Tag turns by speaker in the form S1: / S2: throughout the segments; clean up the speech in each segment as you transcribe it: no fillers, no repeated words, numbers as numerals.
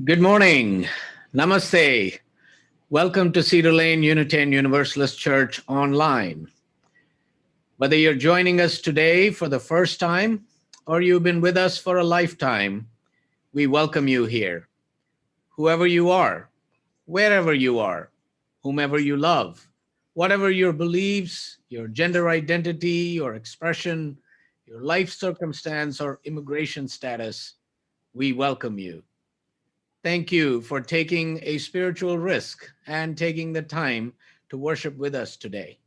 S1: Good morning. Namaste. Welcome to Cedar Lane Unitarian Universalist Church online. Whether you're joining us today for the first time or you've been with us for a lifetime, we welcome you here. Whoever you are, wherever you are, whomever you love, whatever your beliefs, your gender identity or expression, your life circumstance or immigration status, we welcome you. Thank you for taking a spiritual risk and taking the time to worship with us today.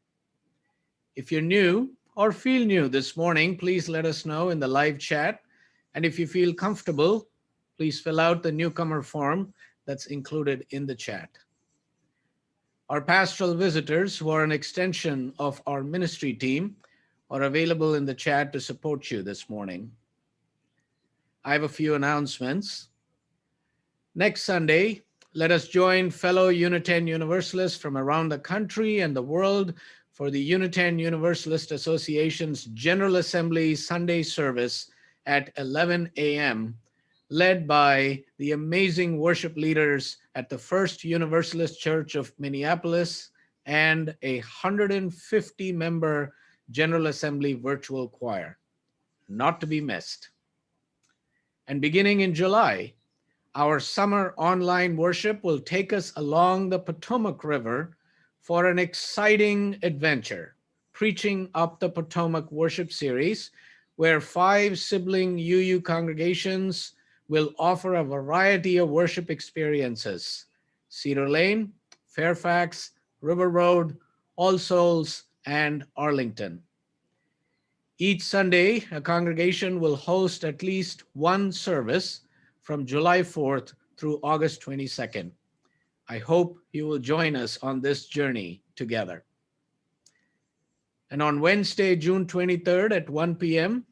S1: If you're new or feel new this morning, please let us know in the live chat. And if you feel comfortable, please fill out the newcomer form that's included in the chat. Our pastoral visitors, who are an extension of our ministry team, are available in the chat to support you this morning. I have a few announcements. Next Sunday, let us join fellow Unitarian Universalists from around the country and the world for the Unitarian Universalist Association's General Assembly Sunday service at 11 a.m., led by the amazing worship leaders at the First Universalist Church of Minneapolis and a 150-member General Assembly virtual choir. Not to be missed. And beginning in July, our summer online worship will take us along the Potomac River for an exciting adventure, Preaching Up the Potomac worship series, where 5 sibling UU congregations will offer a variety of worship experiences: Cedar Lane, Fairfax, River Road, All Souls, and Arlington. Each Sunday, a congregation will host at least one service from July 4th through August 22nd. I hope you will join us on this journey together. And on Wednesday, June 23rd at 1 p.m.,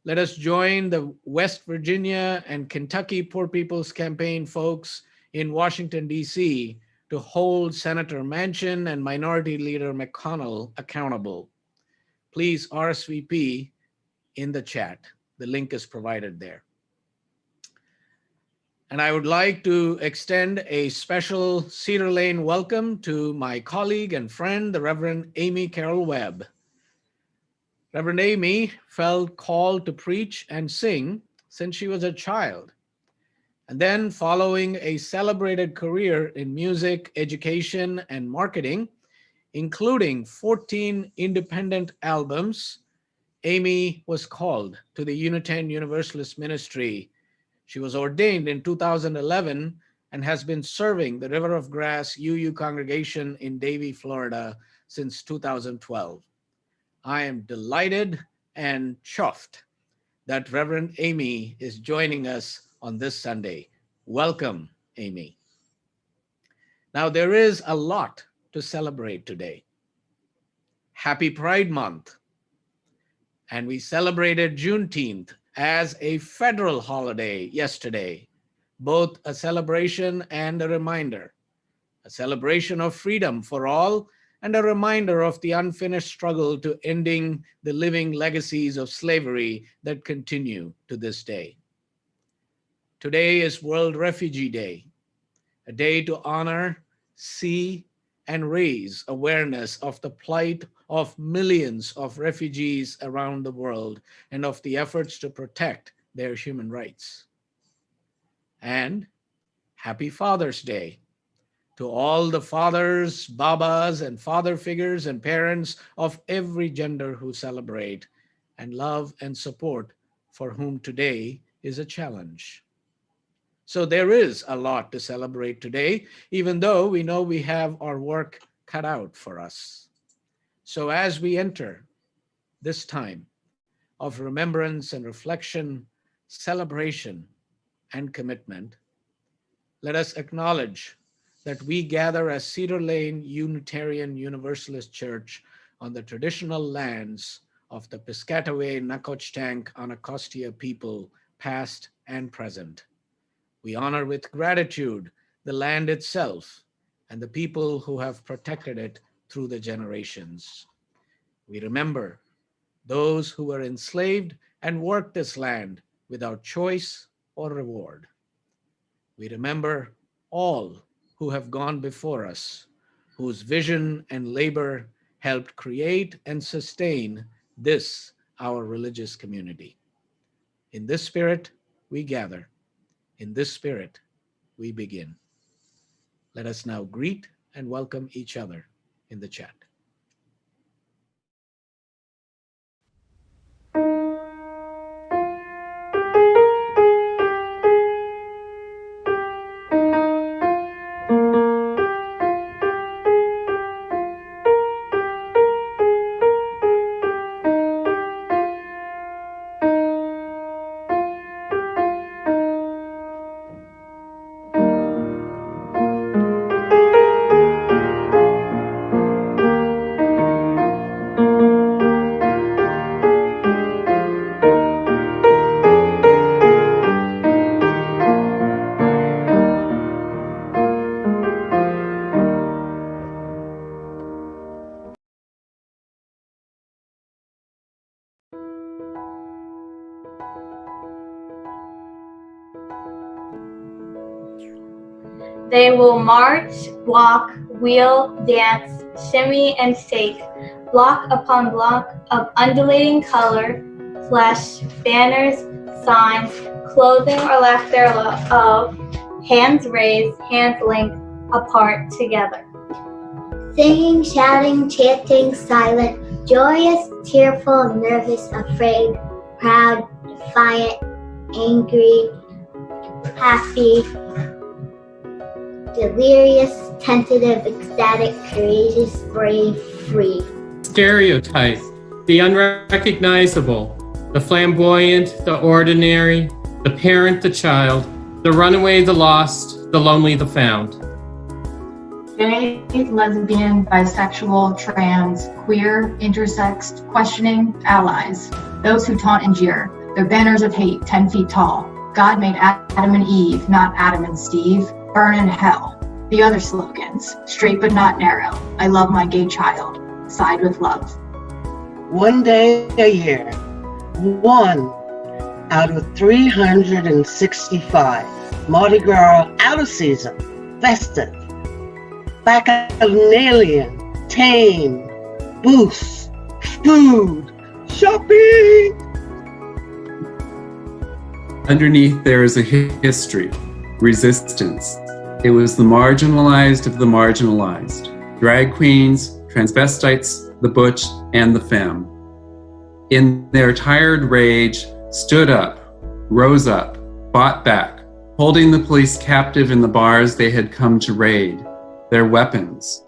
S1: let us join the West Virginia and Kentucky Poor People's Campaign folks in Washington, D.C. to hold Senator Manchin and Minority Leader McConnell accountable. Please RSVP in the chat. The link is provided there. And I would like to extend a special Cedar Lane welcome to my colleague and friend, the Reverend Amy Carol Webb. Reverend Amy felt called to preach and sing since she was a child. And then, following a celebrated career in music, education, and marketing, including 14 independent albums, Amy was called to the Unitarian Universalist ministry. She was ordained in 2011 and has been serving the River of Grass UU congregation in Davie, Florida since 2012. I am delighted and chuffed that Reverend Amy is joining us on this Sunday. Welcome, Amy. Now, there is a lot to celebrate today. Happy Pride Month. And we celebrated Juneteenth as a federal holiday yesterday, both a celebration and a reminder, a celebration of freedom for all and a reminder of the unfinished struggle to ending the living legacies of slavery that continue to this day. Today is World Refugee Day, a day to honor, see, and raise awareness of the plight of millions of refugees around the world and of the efforts to protect their human rights. And happy Father's Day to all the fathers, babas, and father figures and parents of every gender who celebrate and love and support, for whom today is a challenge. So there is a lot to celebrate today, even though we know we have our work cut out for us. So as we enter this time of remembrance and reflection, celebration and commitment, let us acknowledge that we gather as Cedar Lane Unitarian Universalist Church on the traditional lands of the Piscataway Nacotchtank Anacostia people, past and present. We honor with gratitude the land itself and the people who have protected it through the generations. We remember those who were enslaved and worked this land without choice or reward. We remember all who have gone before us, whose vision and labor helped create and sustain this, our religious community. In this spirit, we gather. In this spirit, we begin. Let us now greet and welcome each other in the chat.
S2: They will march, walk, wheel, dance, shimmy, and shake, block upon block of undulating color, flash, banners, signs, clothing or lack thereof, hands raised, hands linked, apart, together.
S3: Singing, shouting, chanting, silent, joyous, tearful, nervous, afraid, proud, defiant, angry, happy, delirious, tentative, ecstatic, courageous, brave, free.
S4: Stereotype, the unrecognizable, the flamboyant, the ordinary, the parent, the child, the runaway, the lost, the lonely, the found.
S5: Gay, lesbian, bisexual, trans, queer, intersex, questioning, allies. Those who taunt and jeer, their banners of hate 10 feet tall. God made Adam and Eve, not Adam and Steve. Burn in hell. The other slogans, straight but not narrow. I love my gay child. Side with love.
S6: One day a year, one out of 365. Mardi Gras out of season, festive, bacchanalian, tame, booths, food, shopping.
S7: Underneath there is a history, resistance. It was the marginalized of the marginalized. Drag queens, transvestites, the butch, and the femme. In their tired rage, stood up, rose up, fought back, holding the police captive in the bars they had come to raid. Their weapons,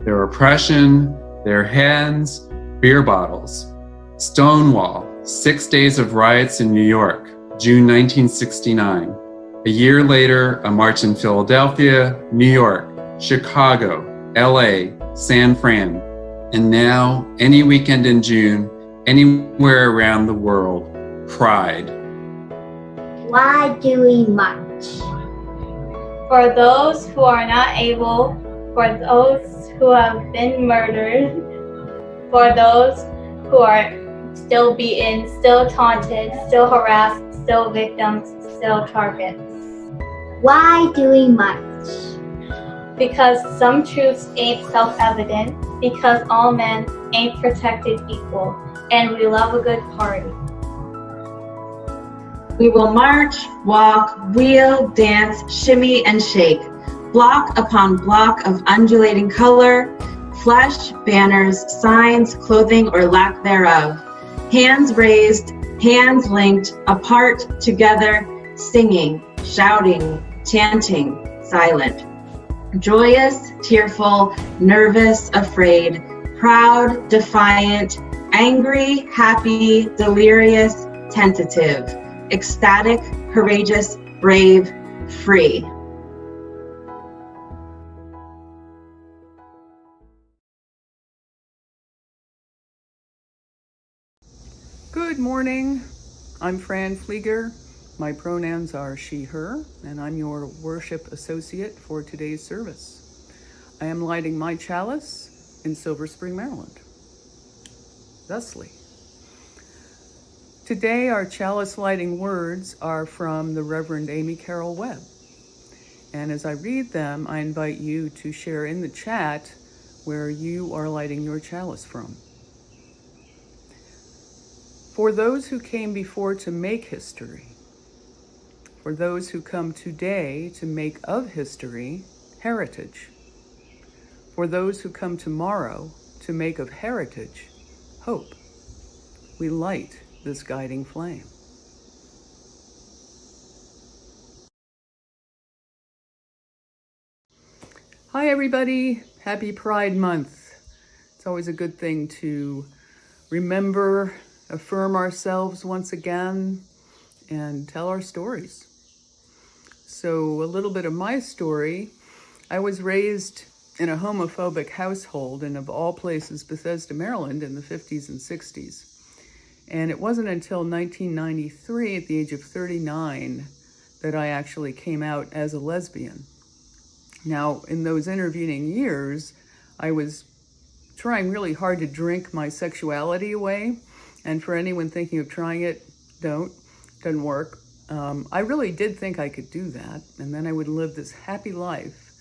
S7: their oppression, their hands, beer bottles. Stonewall, 6 days of riots in New York, June 1969. A year later, a march in Philadelphia, New York, Chicago, LA, San Fran, and now, any weekend in June, anywhere around the world, Pride.
S3: Why do we march?
S2: For those who are not able, for those who have been murdered, for those who are still beaten, still taunted, still harassed, still victims, still targets.
S3: Why do we march?
S2: Because some truths ain't self-evident, because all men ain't protected equal, and we love a good party.
S8: We will march, walk, wheel, dance, shimmy, and shake, block upon block of undulating color, flash, banners, signs, clothing, or lack thereof, hands raised, hands linked, apart, together, singing, shouting, chanting, silent. Joyous, tearful, nervous, afraid, proud, defiant, angry, happy, delirious, tentative, ecstatic, courageous, brave, free.
S9: Good morning. I'm Fran Pflieger. My pronouns are she, her, and I'm your worship associate for today's service. I am lighting my chalice in Silver Spring, Maryland. Thusly. Today, our chalice lighting words are from the Reverend Amy Carol Webb. And as I read them, I invite you to share in the chat where you are lighting your chalice from. For those who came before to make history, for those who come today to make of history heritage, for those who come tomorrow to make of heritage hope, we light this guiding flame. Hi everybody, happy Pride Month. It's always a good thing to remember, affirm ourselves once again, and tell our stories. So a little bit of my story. I was raised in a homophobic household in, of all places, Bethesda, Maryland in the 50s and 60s. And it wasn't until 1993, at the age of 39, that I actually came out as a lesbian. Now, in those intervening years, I was trying really hard to drink my sexuality away. And for anyone thinking of trying it, doesn't work. I really did think I could do that. And then I would live this happy life,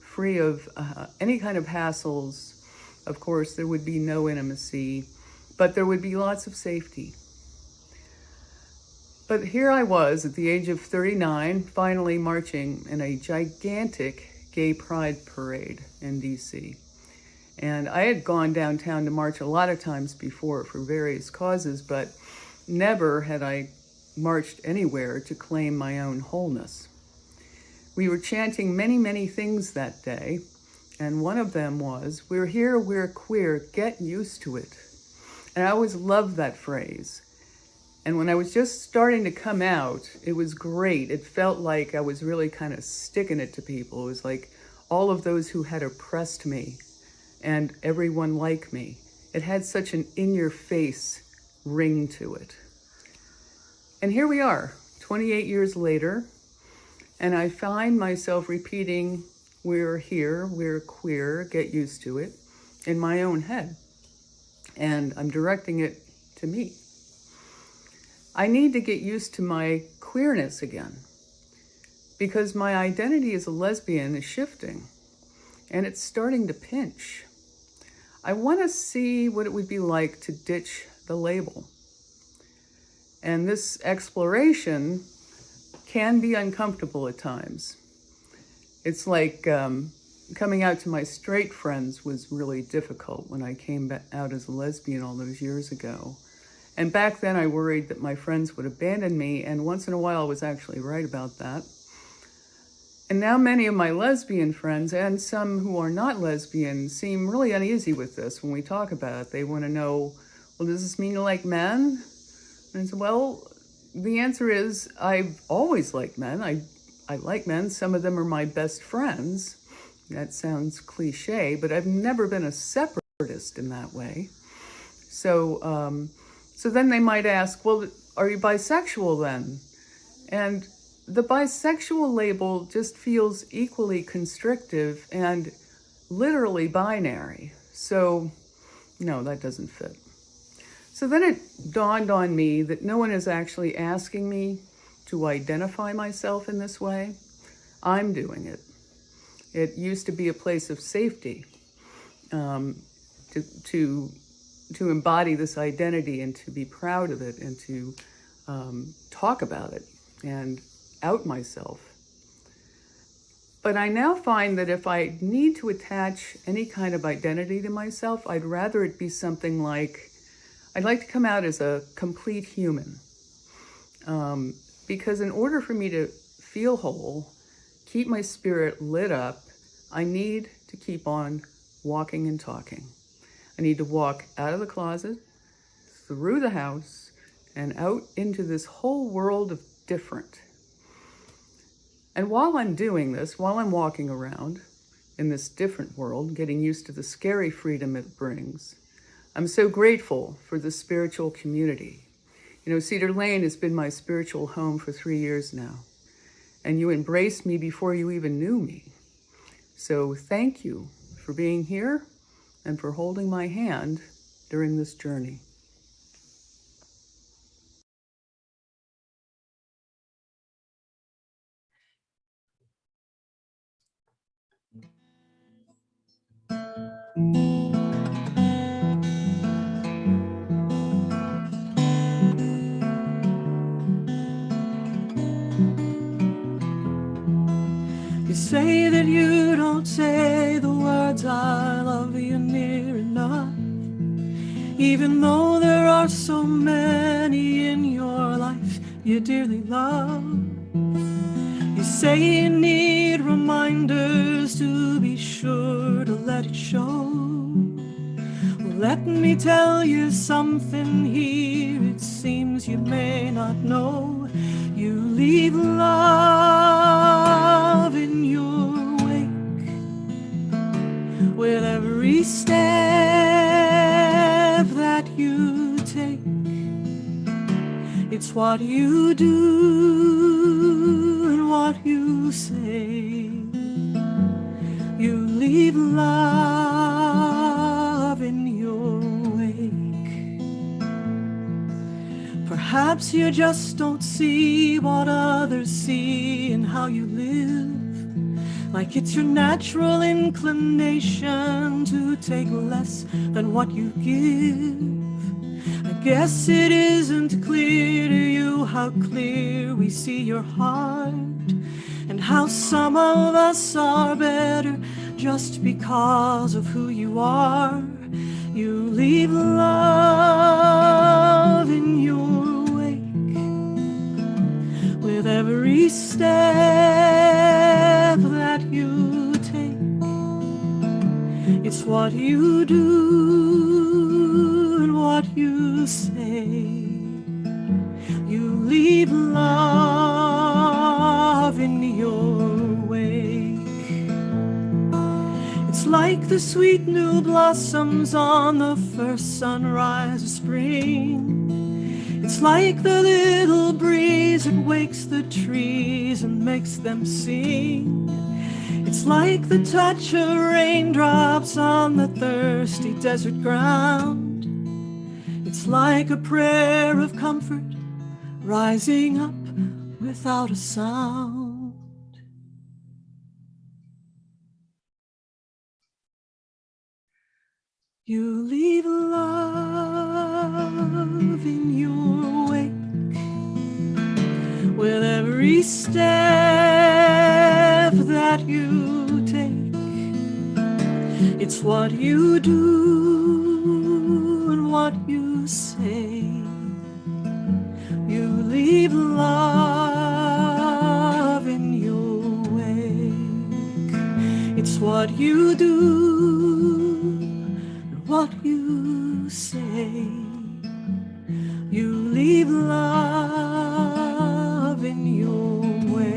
S9: free of any kind of hassles. Of course, there would be no intimacy, but there would be lots of safety. But here I was at the age of 39, finally marching in a gigantic gay pride parade in DC. And I had gone downtown to march a lot of times before for various causes, but never had I marched anywhere to claim my own wholeness. We were chanting many, many things that day, and one of them was, "We're here, we're queer, get used to it." And I always loved that phrase. And when I was just starting to come out, it was great. It felt like I was really kind of sticking it to people. It was like all of those who had oppressed me and everyone like me. It had such an in-your-face ring to it. And here we are, 28 years later, and I find myself repeating, "We're here, we're queer, get used to it," in my own head. And I'm directing it to me. I need to get used to my queerness again, because my identity as a lesbian is shifting, and it's starting to pinch. I want to see what it would be like to ditch the label. And this exploration can be uncomfortable at times. It's like coming out to my straight friends was really difficult when I came out as a lesbian all those years ago. And back then I worried that my friends would abandon me, and once in a while I was actually right about that. And now many of my lesbian friends, and some who are not lesbian, seem really uneasy with this when we talk about it. They want to know, well, does this mean you like men? And I said, well, the answer is I've always liked men. I like men. Some of them are my best friends. That sounds cliche, but I've never been a separatist in that way. So then they might ask, well, are you bisexual then? And the bisexual label just feels equally constrictive and literally binary. So no, that doesn't fit. So then it dawned on me that no one is actually asking me to identify myself in this way. I'm doing it. It used to be a place of safety to embody this identity and to be proud of it and to talk about it and out myself. But I now find that if I need to attach any kind of identity to myself, I'd rather it be something like, I'd like to come out as a complete human. Because in order for me to feel whole, keep my spirit lit up, I need to keep on walking and talking. I need to walk out of the closet, through the house, and out into this whole world of different. And while I'm doing this, while I'm walking around in this different world, getting used to the scary freedom it brings, I'm so grateful for the spiritual community. You know, Cedar Lane has been my spiritual home for 3 years now, and you embraced me before you even knew me. So thank you for being here and for holding my hand during this journey.
S10: You say that you don't say the words I love you near enough, even though there are so many in your life you dearly love. You say you need reminders to be sure to let it show. Well, let me tell you something here it seems you may not know. You leave love in your wake with every step that you take. It's what you do and what you say. You leave love in your wake. Perhaps you just don't see what others see in how you live. Like it's your natural inclination to take less than what you give. I guess it isn't clear to you how clear we see your heart, and how some of us are better just because of who you are. You leave love in your wake with every step that you take. It's what you do and what you say. You leave love in your wake. It's like the sweet new blossoms on the first sunrise of spring. It's like the little breeze that wakes the trees and makes them sing. It's like the touch of raindrops on the thirsty desert ground. It's like a prayer of comfort rising up without a sound. You leave love in your wake with every step that you take. It's what you do and what you say. You leave love in your wake. It's what you do and what you say. You leave love in your wake.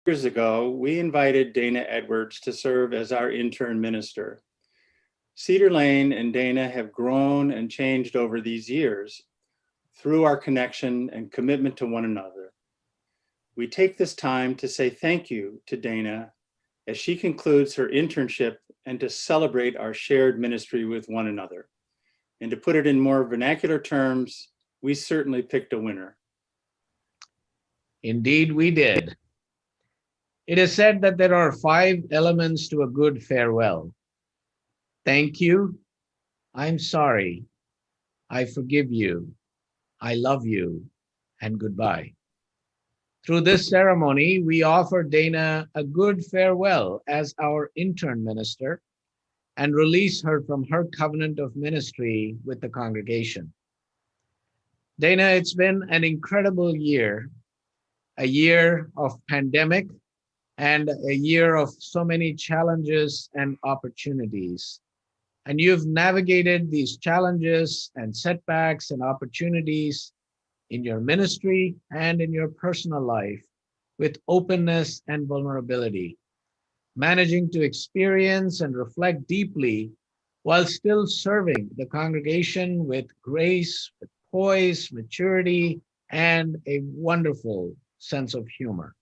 S11: Years ago, we invited Dayna Edwards to serve as our intern minister. Cedar Lane and Dayna have grown and changed over these years through our connection and commitment to one another. We take this time to say thank you to Dayna as she concludes her internship and to celebrate our shared ministry with one another. And to put it in more vernacular terms, we certainly picked a winner.
S1: Indeed, we did. It is said that there are 5 elements to a good farewell. Thank you, I'm sorry, I forgive you, I love you, and goodbye. Through this ceremony, we offer Dayna a good farewell as our intern minister and release her from her covenant of ministry with the congregation. Dayna, it's been an incredible year, a year of pandemic, and a year of so many challenges and opportunities. And you've navigated these challenges and setbacks and opportunities in your ministry and in your personal life with openness and vulnerability, managing to experience and reflect deeply while still serving the congregation with grace, with poise, maturity, and a wonderful sense of humor.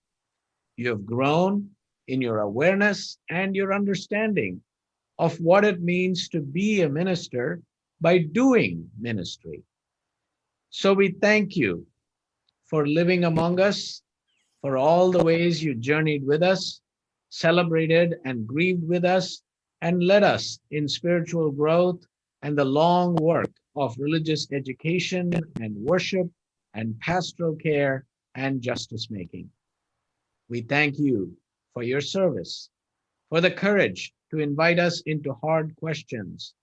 S1: You have grown in your awareness and your understanding of what it means to be a minister by doing ministry. So we thank you for living among us, for all the ways you journeyed with us, celebrated and grieved with us, and led us in spiritual growth and the long work of religious education and worship and pastoral care and justice making. We thank you for your service, for the courage to invite us into hard questions,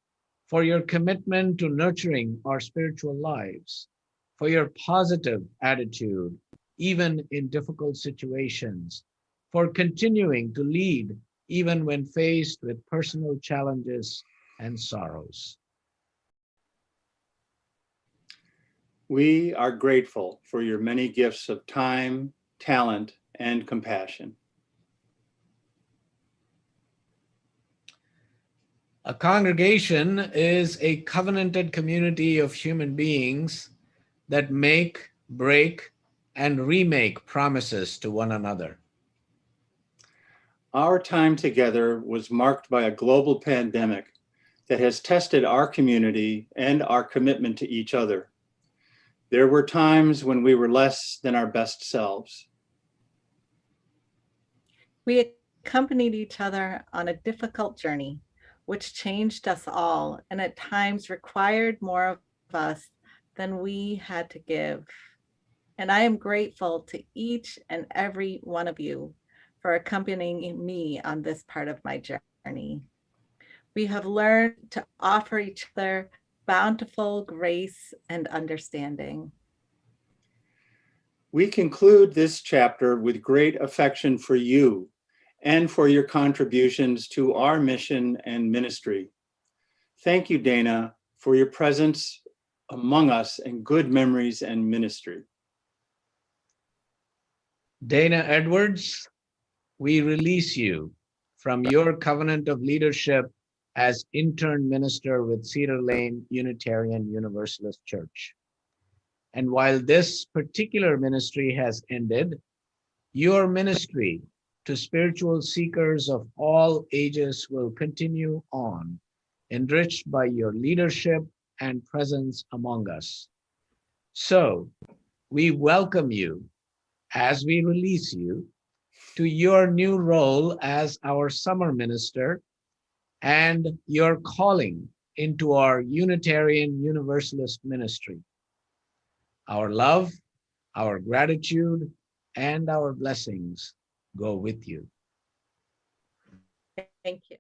S1: for your commitment to nurturing our spiritual lives, for your positive attitude, even in difficult situations, for continuing to lead even when faced with personal challenges and sorrows.
S11: We are grateful for your many gifts of time, talent, and compassion.
S1: A congregation is a covenanted community of human beings that make, break, and remake promises to one another.
S11: Our time together was marked by a global pandemic that has tested our community and our commitment to each other. There were times when we were less than our best selves.
S12: We accompanied each other on a difficult journey, which changed us all and at times required more of us than we had to give. And I am grateful to each and every one of you for accompanying me on this part of my journey. We have learned to offer each other bountiful grace and understanding.
S11: We conclude this chapter with great affection for you and for your contributions to our mission and ministry. Thank you, Dayna, for your presence among us and good memories and ministry.
S1: Dayna Edwards, we release you from your covenant of leadership as intern minister with Cedar Lane Unitarian Universalist Church. And while this particular ministry has ended, your ministry to spiritual seekers of all ages will continue on, enriched by your leadership and presence among us. So we welcome you as we release you to your new role as our summer minister and your calling into our Unitarian Universalist ministry. Our love, our gratitude, and our blessings go with you.
S12: Thank you.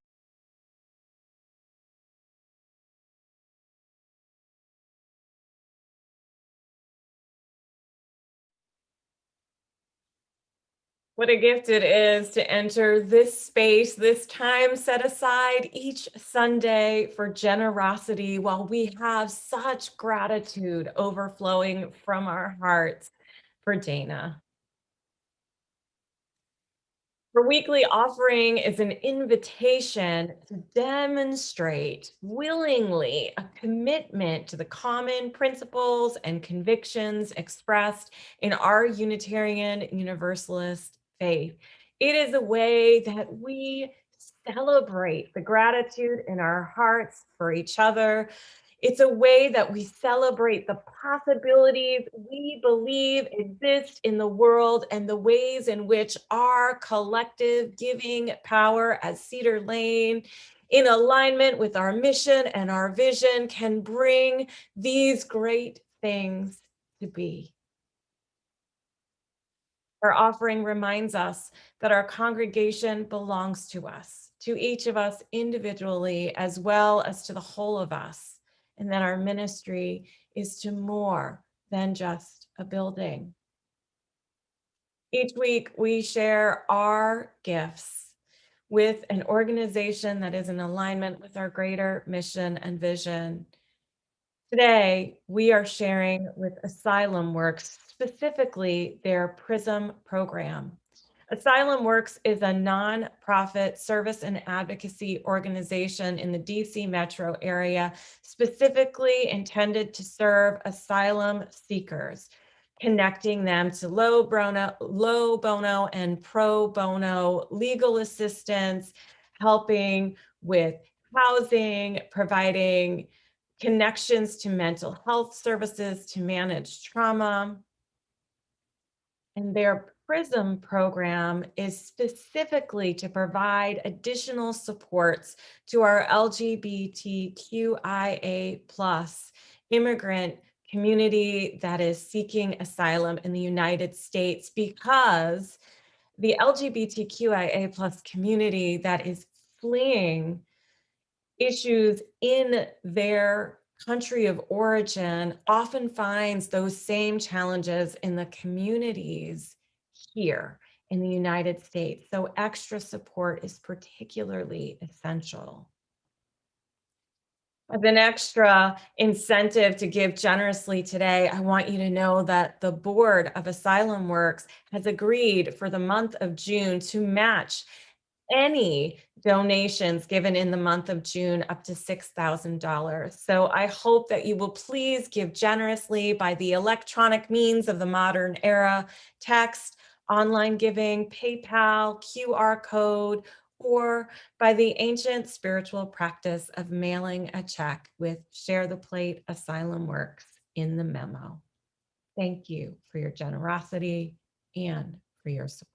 S13: What a gift it is to enter this space, this time set aside each Sunday for generosity while we have such gratitude overflowing from our hearts for Dayna. Her weekly offering is an invitation to demonstrate willingly a commitment to the common principles and convictions expressed in our Unitarian Universalist faith. It is a way that we celebrate the gratitude in our hearts for each other. It's a way that we celebrate the possibilities we believe exist in the world and the ways in which our collective giving power as Cedar Lane, in alignment with our mission and our vision, can bring these great things to be. Our offering reminds us that our congregation belongs to us, to each of us individually, as well as to the whole of us. And that our ministry is to more than just a building. Each week, we share our gifts with an organization that is in alignment with our greater mission and vision. Today, we are sharing with Asylum Works, specifically their PRISM program. Asylum Works is a nonprofit service and advocacy organization in the DC metro area, specifically intended to serve asylum seekers. connecting them to low bono and pro bono legal assistance, helping with housing, providing connections to mental health services to manage trauma. And their PRISM program is specifically to provide additional supports to our LGBTQIA+ immigrant community that is seeking asylum in the United States, because the LGBTQIA+ community that is fleeing issues in their country of origin often finds those same challenges in the communities here in the United States. So extra support is particularly essential. As an extra incentive to give generously today, I want you to know that the Board of Asylum Works has agreed for the month of June to match any donations given in the month of June up to $6,000. So I hope that you will please give generously by the electronic means of the modern era: text, online giving, PayPal, QR code, or by the ancient spiritual practice of mailing a check with Share the Plate Asylum Works in the memo. Thank you for your generosity and for your support.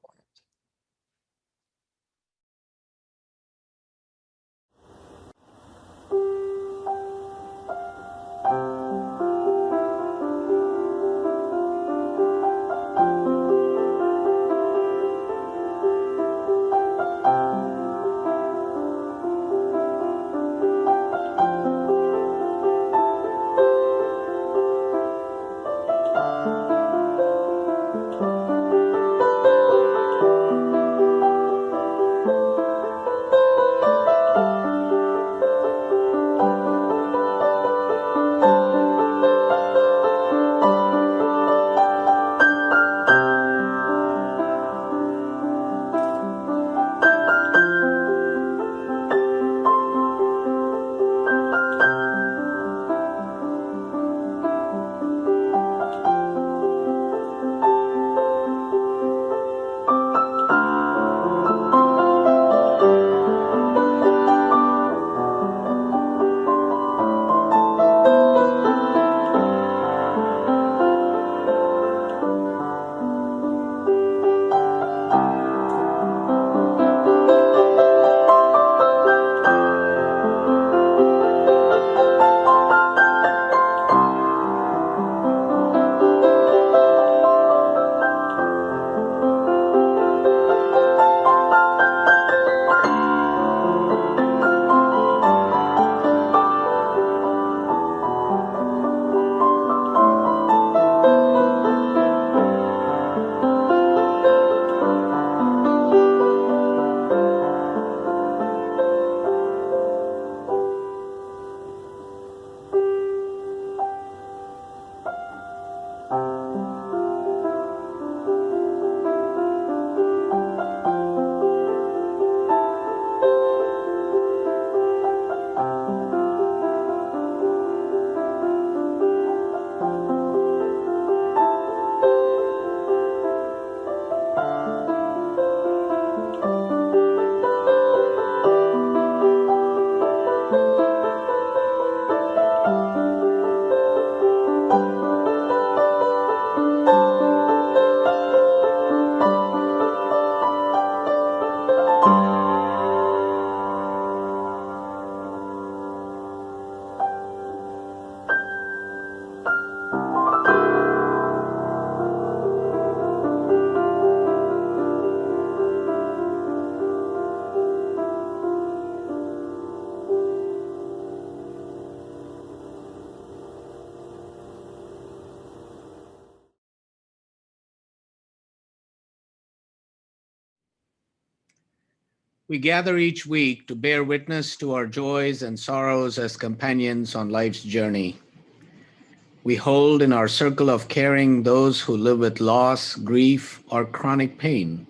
S1: We gather each week to bear witness to our joys and sorrows as companions on life's journey. We hold in our circle of caring those who live with loss, grief, or chronic pain,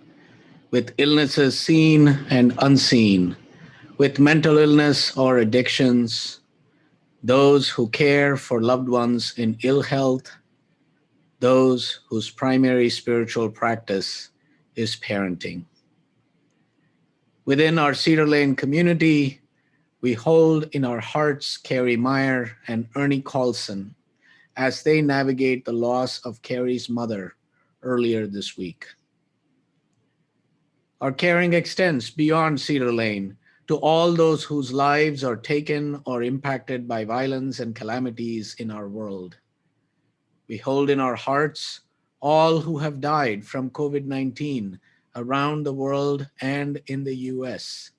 S1: with illnesses seen and unseen, with mental illness or addictions, those who care for loved ones in ill health, those whose primary spiritual practice is parenting. Within our Cedar Lane community, we hold in our hearts Carrie Meyer and Ernie Colson as they navigate the loss of Carrie's mother earlier this week. Our caring extends beyond Cedar Lane to all those whose lives are taken or impacted by violence and calamities in our world. We hold in our hearts all who have died from COVID-19 around the world and in the US,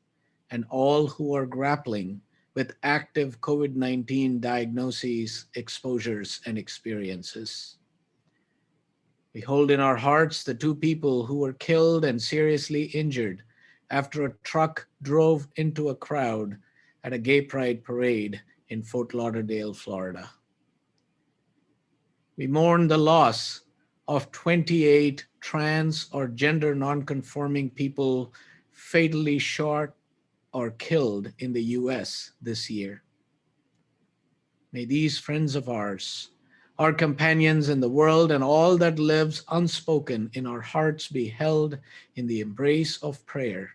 S1: and all who are grappling with active COVID-19 diagnoses, exposures, and experiences. We hold in our hearts the two people who were killed and seriously injured after a truck drove into a crowd at a gay pride parade in Fort Lauderdale, Florida. We mourn the loss of 28 trans or gender nonconforming people fatally shot or killed in the US this year. May these friends of ours, our companions in the world, and all that lives unspoken in our hearts be held in the embrace of prayer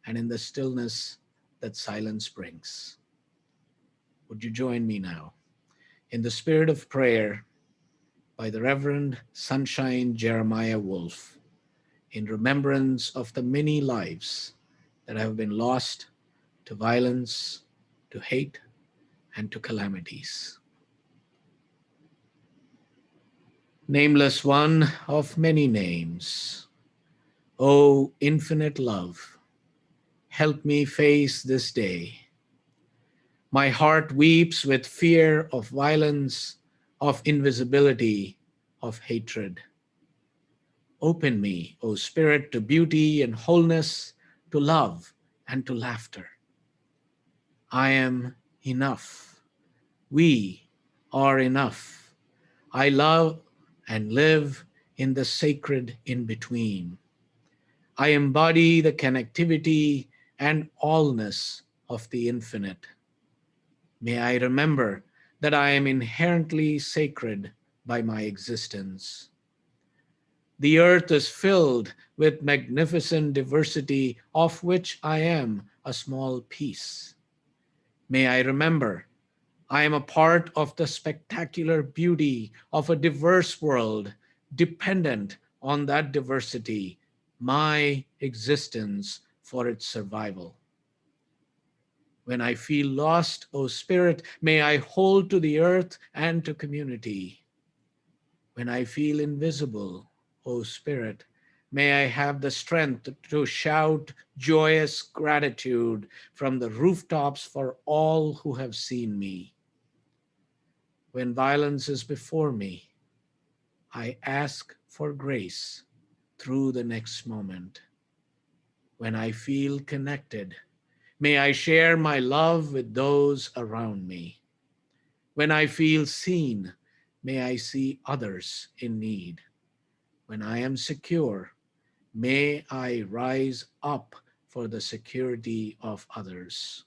S1: and in the stillness that silence brings. Would you join me now in the spirit of prayer by the Reverend Sunshine Jeremiah Wolf in remembrance of the many lives that have been lost to violence, to hate, and to calamities. Nameless one of many names, O infinite love, help me face this day. My heart weeps with fear of violence, of invisibility, of hatred. Open me, O Spirit, to beauty and wholeness, to love and to laughter. I am enough. We are enough. I love and live in the sacred in-between. I embody the connectivity and allness of the infinite. May I remember that I am inherently sacred by my existence. The earth is filled with magnificent diversity, of which I am a small piece. May I remember I am a part of the spectacular beauty of a diverse world, dependent on that diversity, my existence for its survival. When I feel lost, O Spirit, may I hold to the earth and to community. When I feel invisible, O Spirit, may I have the strength to shout joyous gratitude from the rooftops for all who have seen me. When violence is before me, I ask for grace through the next moment. When I feel connected, may I share my love with those around me. When I feel seen, may I see others in need. When I am secure, may I rise up for the security of others.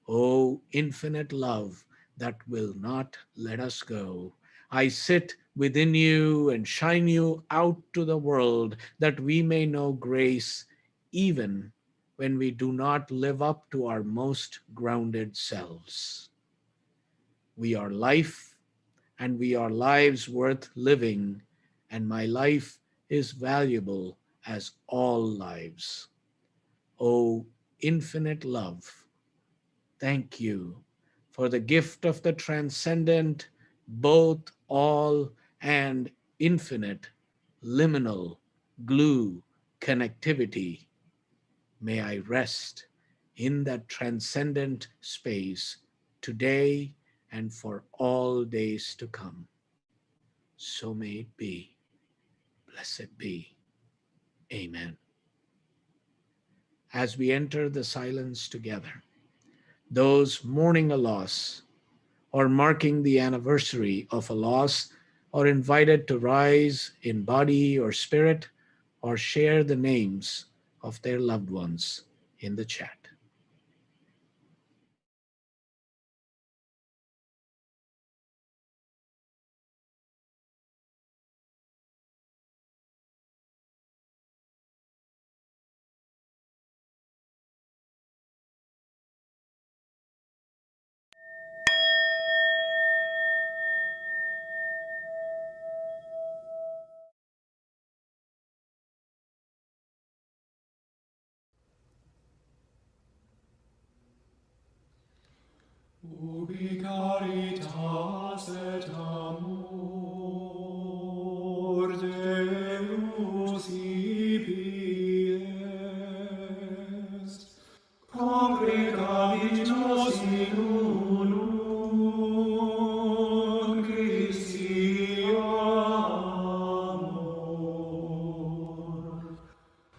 S1: O infinite love that will not let us go, I sit within you and shine you out to the world that we may know grace even when we do not live up to our most grounded selves. We are life and we are lives worth living, and my life is valuable as all lives. O infinite love, thank you for the gift of the transcendent, both all and infinite, liminal, glue, connectivity. May I rest in that transcendent space today and for all days to come. So may it be. Blessed be. Amen. As we enter the silence together, those mourning a loss or marking the anniversary of a loss are invited to rise in body or spirit or share the names of their loved ones in the chat.
S10: Ubi caritas et amor Deus ibi est, congregavit nos in unum Christi amor.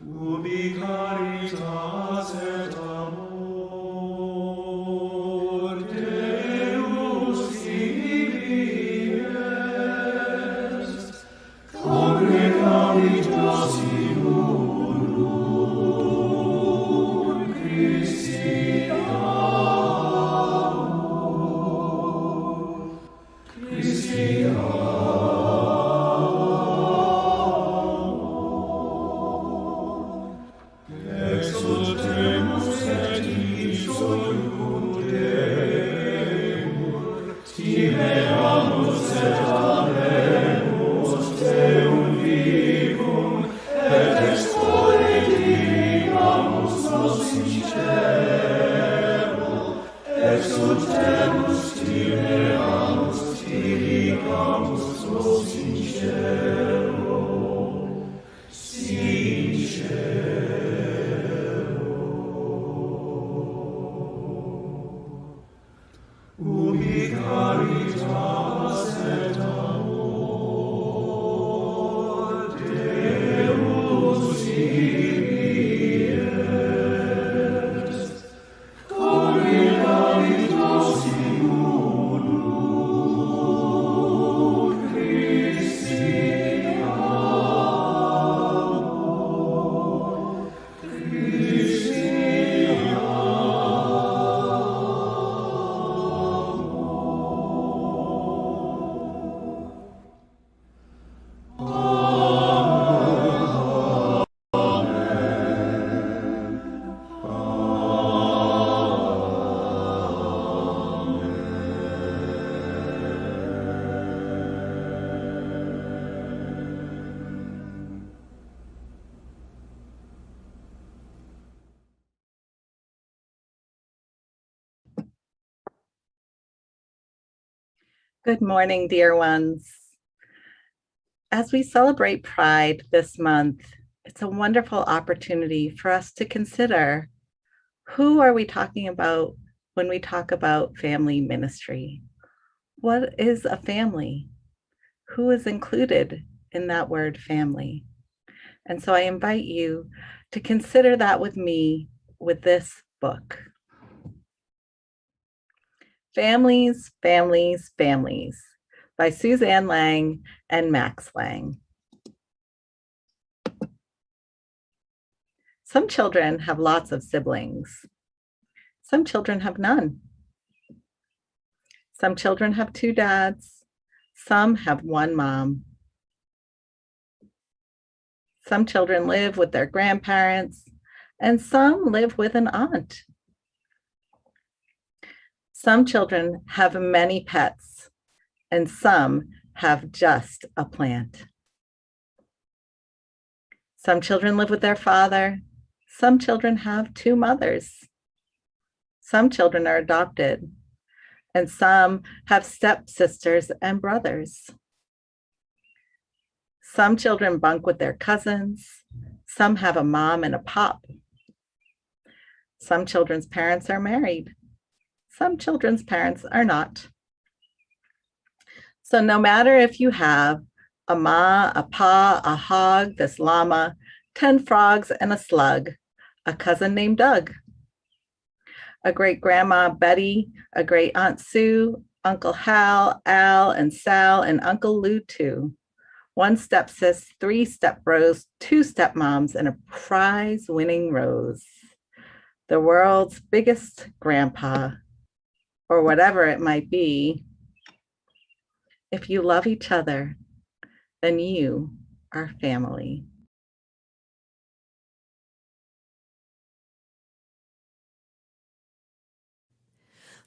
S10: Ubi caritas et amor Deus ibi est, congregavit nos in unum Christi amor. Christi amor. Exultemus et exultemur, timeamus et amemus Deum vivum, et expoligamus nos in cielo. Exultemus, timeamus, tiligamus nos in cielo. In cielo. Ubi caritas et amor Deus ibi est, congregavit nos in unum Christi amor. Christi
S12: Good morning, dear ones. As we celebrate Pride this month, it's a wonderful opportunity for us to consider, who are we talking about when we talk about family ministry? What is a family? Who is included in that word family? And so I invite you to consider that with me with this book. Families, Families, Families by Suzanne Lang and Max Lang. Some children have lots of siblings. Some children have none. Some children have two dads. Some have one mom. Some children live with their grandparents, and some live with an aunt. Some children have many pets, and some have just a plant. Some children live with their father. Some children have two mothers. Some children are adopted, and some have stepsisters and brothers. Some children bunk with their cousins. Some have a mom and a pop. Some children's parents are married. Some children's parents are not. So no matter if you have a ma, a pa, a hog, this llama, 10 frogs and a slug, a cousin named Doug, a great grandma Betty, a great Aunt Sue, Uncle Hal, Al, and Sal, and Uncle Lou too. 1 stepsis, 3 stepbros, 2 stepmoms, and a prize-winning rose. The world's biggest grandpa, or whatever it might be. If you love each other, then you are family.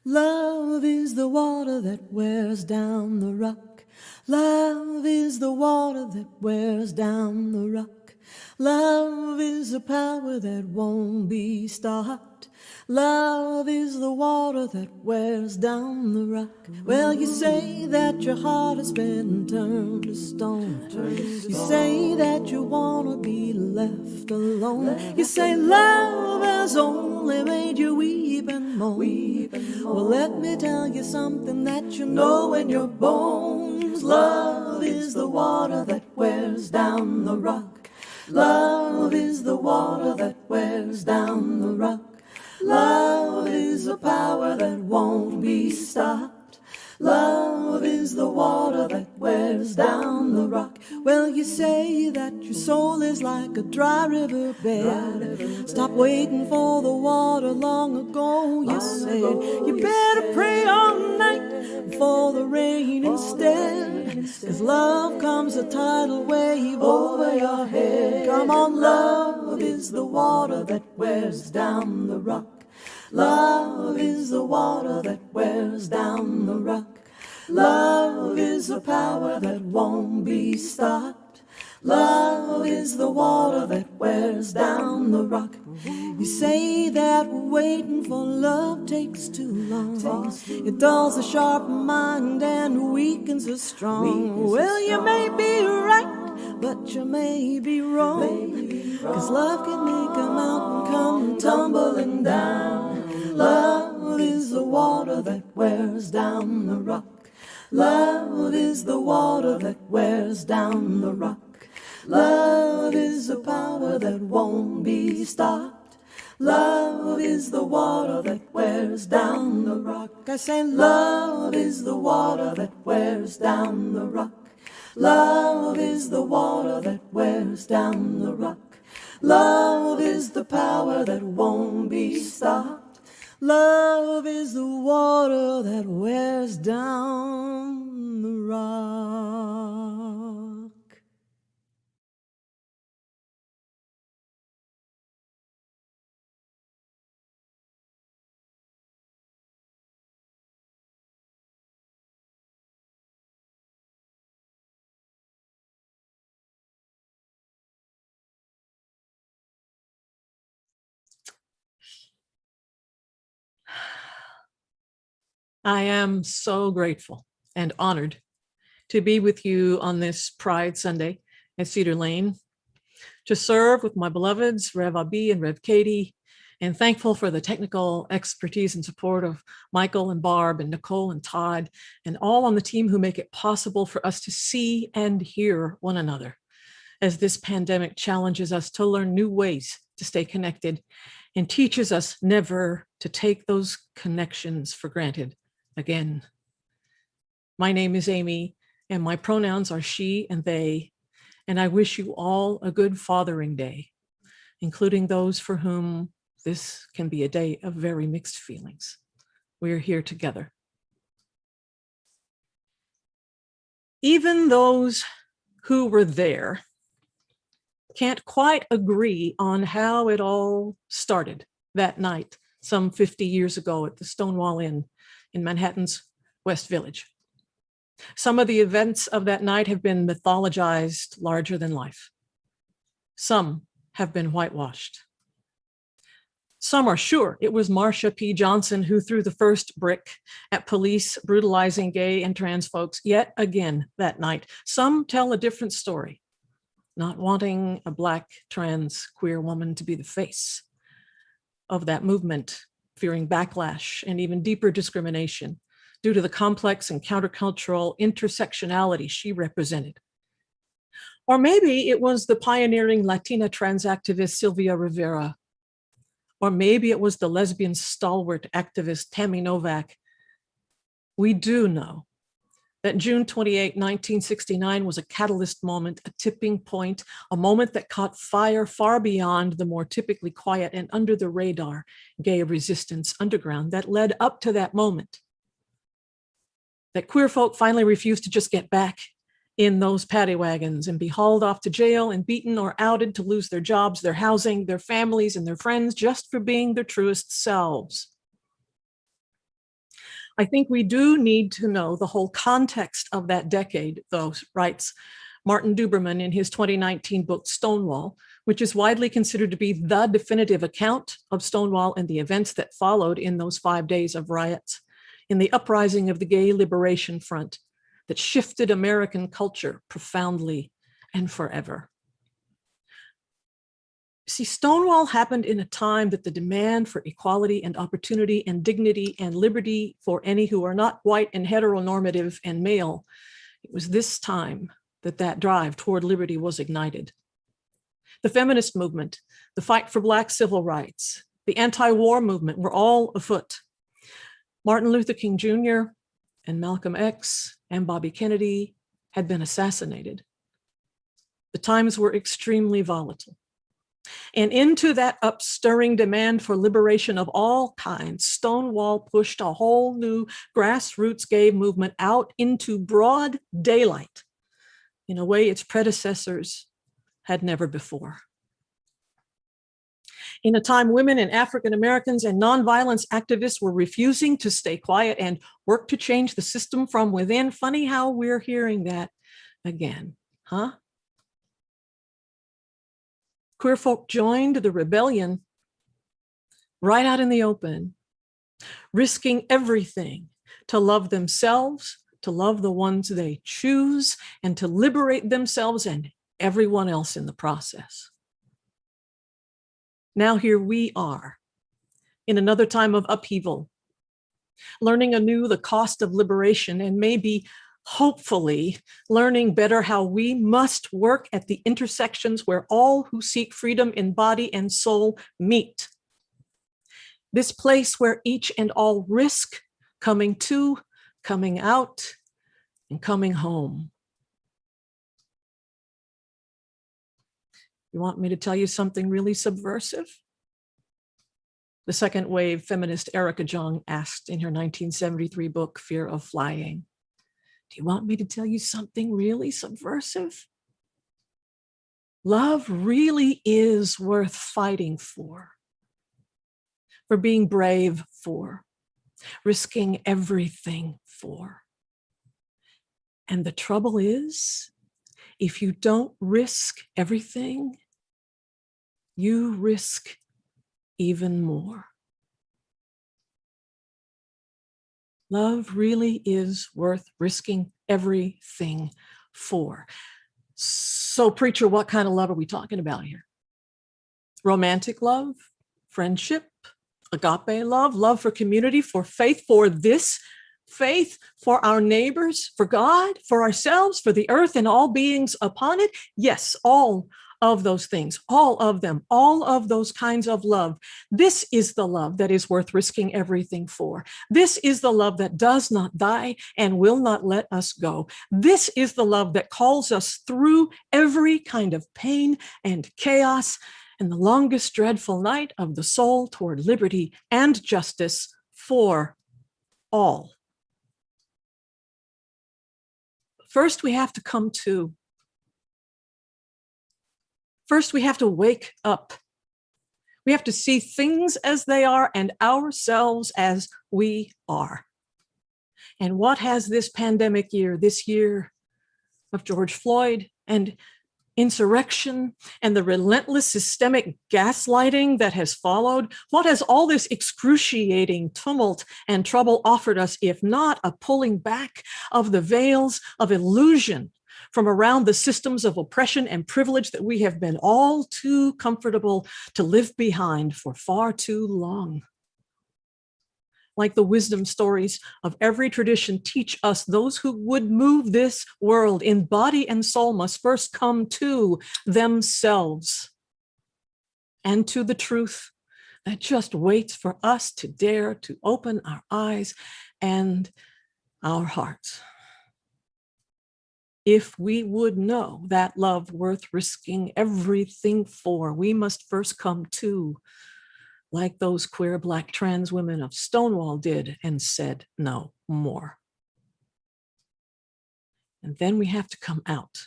S10: Love is the water that wears down the rock. Love is the water that wears down the rock. Love is a power that won't be stopped. Love is the water that wears down the rock. Well, you say that your heart has been turned to stone. You say that you wanna be left alone. You say love has only made you weep and moan. Well, let me tell you something that you know in your bones. Love is the water that wears down the rock. Love is the water that wears down the rock. Love is a power that won't be stopped. Love is the water that wears down the rock. Well, you say that your soul is like a dry river bed. Stop waiting for the water long ago. You said you better pray all night for the rain instead. 'Cause love comes a tidal wave over your head. Come on, love is the water that wears down the rock. Love is the water that wears down the rock. Love is a power that won't be stopped. Love is the water that wears down the rock. You say that waiting for love takes too long. It dulls the sharp mind and weakens the strong. Well, you may be right, but you may be wrong. 'Cause love can make a mountain come tumbling down. Love is the water that wears down the rock. Love is the water that wears down the rock. Love is a power that won't be stopped. Love is the water that wears down the rock. I say love is the water that wears down the rock. Love is the water that wears down the rock. Love is the power that won't be stopped. Love is the water that wears down the rock.
S9: I am so grateful and honored to be with you on this Pride Sunday at Cedar Lane, to serve with my beloveds, Rev Abhi and Rev Katie, and thankful for the technical expertise and support of Michael and Barb and Nicole and Todd, and all on the team who make it possible for us to see and hear one another as this pandemic challenges us to learn new ways to stay connected and teaches us never to take those connections for granted again. My name is Amy, and my pronouns are she and they, and I wish you all a good Fathering Day, including those for whom this can be a day of very mixed feelings. We are here together. Even those who were there can't quite agree on how it all started that night, some 50 years ago at the Stonewall Inn in Manhattan's West Village. Some of the events of that night have been mythologized larger than life. Some have been whitewashed. Some are sure it was Marsha P. Johnson who threw the first brick at police brutalizing gay and trans folks yet again that night. Some tell a different story, not wanting a Black trans queer woman to be the face of that movement, fearing backlash and even deeper discrimination due to the complex and countercultural intersectionality she represented. Or maybe it was the pioneering Latina trans activist Sylvia Rivera. Or maybe it was the lesbian stalwart activist Tammy Novak. We do know that June 28, 1969 was a catalyst moment, a tipping point, a moment that caught fire far beyond the more typically quiet and under the radar gay resistance underground that led up to that moment. That queer folk finally refused to just get back in those paddy wagons and be hauled off to jail and beaten or outed to lose their jobs, their housing, their families, and their friends just for being their truest selves. I think we do need to know the whole context of that decade, though, writes Martin Duberman in his 2019 book, Stonewall,
S10: which is widely considered to be the definitive account of Stonewall and the events that followed in those 5 days of riots, in the uprising of the Gay Liberation Front that shifted American culture profoundly and forever. See, Stonewall happened in a time that the demand for equality and opportunity and dignity and liberty for any who are not white and heteronormative and male, it was this time that that drive toward liberty was ignited. The feminist movement, the fight for Black civil rights, the anti-war movement were all afoot. Martin Luther King Jr. and Malcolm X and Bobby Kennedy had been assassinated. The times were extremely volatile. And into that upstirring demand for liberation of all kinds, Stonewall pushed a whole new grassroots gay movement out into broad daylight in a way its predecessors had never before. In a time women and African Americans and nonviolence activists were refusing to stay quiet and work to change the system from within. Funny how we're hearing that again, huh? Queer folk joined the rebellion right out in the open, risking everything to love themselves, to love the ones they choose, and to liberate themselves and everyone else in the process. Now here we are in another time of upheaval, learning anew the cost of liberation and maybe hopefully learning better how we must work at the intersections where all who seek freedom in body and soul meet. This place where each and all risk coming to, coming out, and coming home. You want me to tell you something really subversive? The second wave feminist Erica Jong asked in her 1973 book, Fear of Flying. Do you want me to tell you something really subversive? Love really is worth fighting for being brave for, risking everything for. And the trouble is, if you don't risk everything, you risk even more. Love really is worth risking everything for. So, preacher, what kind of love are we talking about here? Romantic love, friendship, agape love, love for community, for faith, for this faith, for our neighbors, for God, for ourselves, for the earth and all beings upon it? Yes, all of those things, all of them, all of those kinds of love. This is the love that is worth risking everything for. This is the love that does not die and will not let us go. This is the love that calls us through every kind of pain and chaos and the longest dreadful night of the soul toward liberty and justice for all. First, we have to come to. First, we have to wake up. We have to see things as they are and ourselves as we are. And what has this pandemic year, this year of George Floyd and insurrection and the relentless systemic gaslighting that has followed, what has all this excruciating tumult and trouble offered us, if not a pulling back of the veils of illusion from around the systems of oppression and privilege that we have been all too comfortable to live behind for far too long? Like the wisdom stories of every tradition teach us, those who would move this world in body and soul must first come to themselves and to the truth that just waits for us to dare to open our eyes and our hearts. If we would know that love worth risking everything for, we must first come to, like those queer Black trans women of Stonewall did and said no more. And then we have to come out.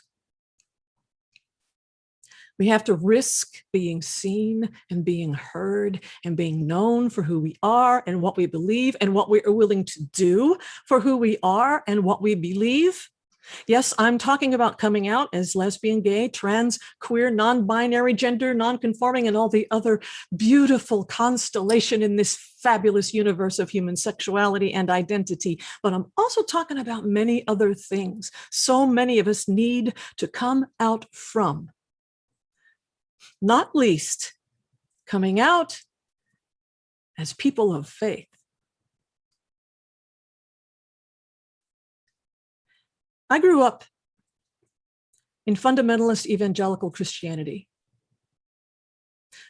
S10: We have to risk being seen and being heard and being known for who we are and what we believe and what we are willing to do for who we are and what we believe. Yes, I'm talking about coming out as lesbian, gay, trans, queer, non-binary, gender, non-conforming, and all the other beautiful constellation in this fabulous universe of human sexuality and identity. But I'm also talking about many other things so many of us need to come out from. Not least, coming out as people of faith. I grew up in fundamentalist evangelical Christianity.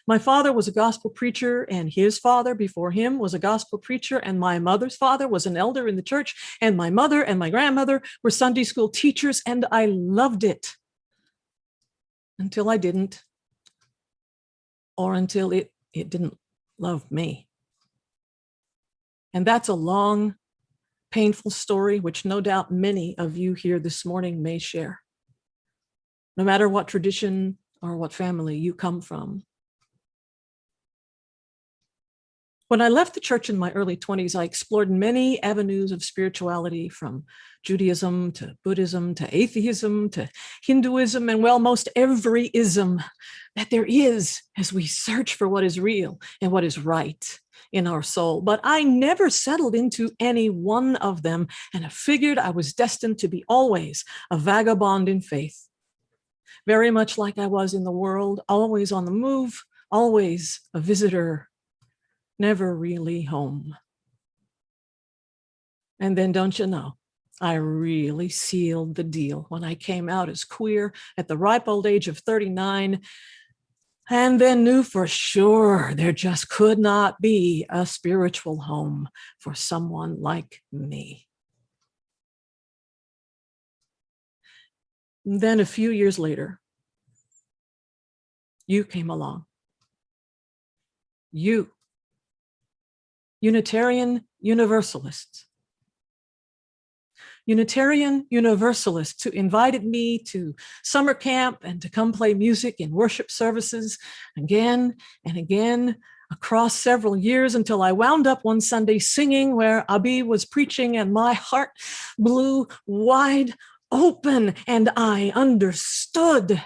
S10: My father was a gospel preacher, and his father before him was a gospel preacher, and my mother's father was an elder in the church, and my mother and my grandmother were Sunday school teachers, and I loved it until I didn't, or until it didn't love me. And that's a long, painful story, which no doubt many of you here this morning may share, no matter what tradition or what family you come from. When I left the church in my early 20s, I explored many avenues of spirituality, from Judaism to Buddhism to atheism to Hinduism, and well, most every ism that there is as we search for what is real and what is right in our soul. But I never settled into any one of them, and I figured I was destined to be always a vagabond in faith, very much like I was in the world, always on the move, always a visitor, never really home. And then, don't you know, I really sealed the deal when I came out as queer at the ripe old age of 39, and then knew for sure there just could not be a spiritual home for someone like me. And then a few years later, you came along. You, Unitarian Universalists. Unitarian Universalists who invited me to summer camp and to come play music in worship services again and again across several years, until I wound up one Sunday singing where Abhi was preaching, and my heart blew wide open, and I understood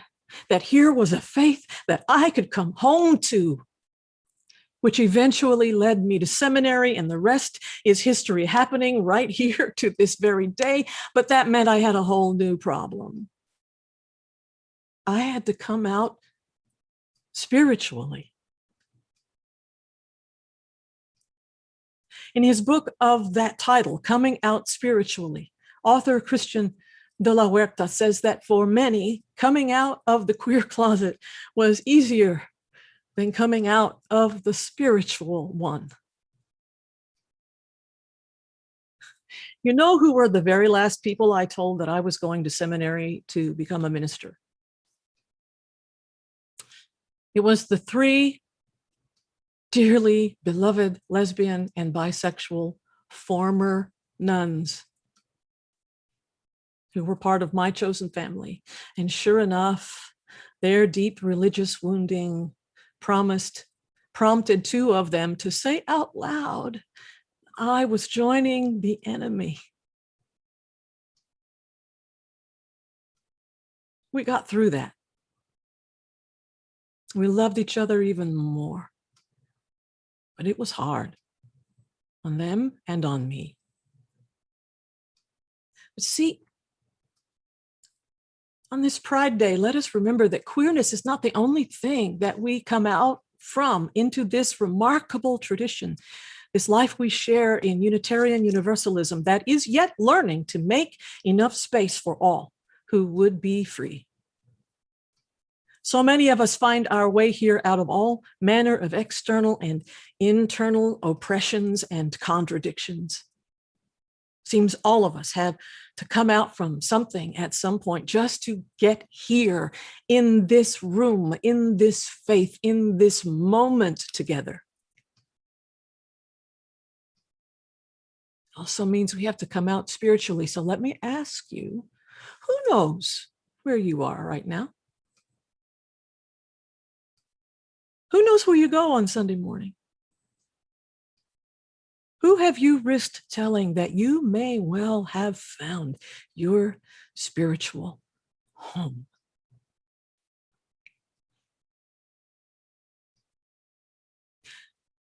S10: that here was a faith that I could come home to, which eventually led me to seminary, and the rest is history, happening right here to this very day. But that meant I had a whole new problem. I had to come out spiritually. In his book of that title, Coming Out Spiritually, author Christian de la Huerta says that for many, coming out of the queer closet was easier than coming out of the spiritual one. You know who were the very last people I told that I was going to seminary to become a minister? It was the three dearly beloved lesbian and bisexual former nuns who were part of my chosen family. And sure enough, their deep religious wounding prompted two of them to say out loud, I was joining the enemy. We got through that. We loved each other even more. But it was hard on them and on me. But see, on this Pride Day, let us remember that queerness is not the only thing that we come out from into this remarkable tradition, this life we share in Unitarian Universalism that is yet learning to make enough space for all who would be free. So many of us find our way here out of all manner of external and internal oppressions and contradictions. Seems all of us have to come out from something at some point just to get here in this room, in this faith, in this moment together. Also means we have to come out spiritually. So let me ask you, who knows where you are right now? Who knows where you go on Sunday morning? Who have you risked telling that you may well have found your spiritual home?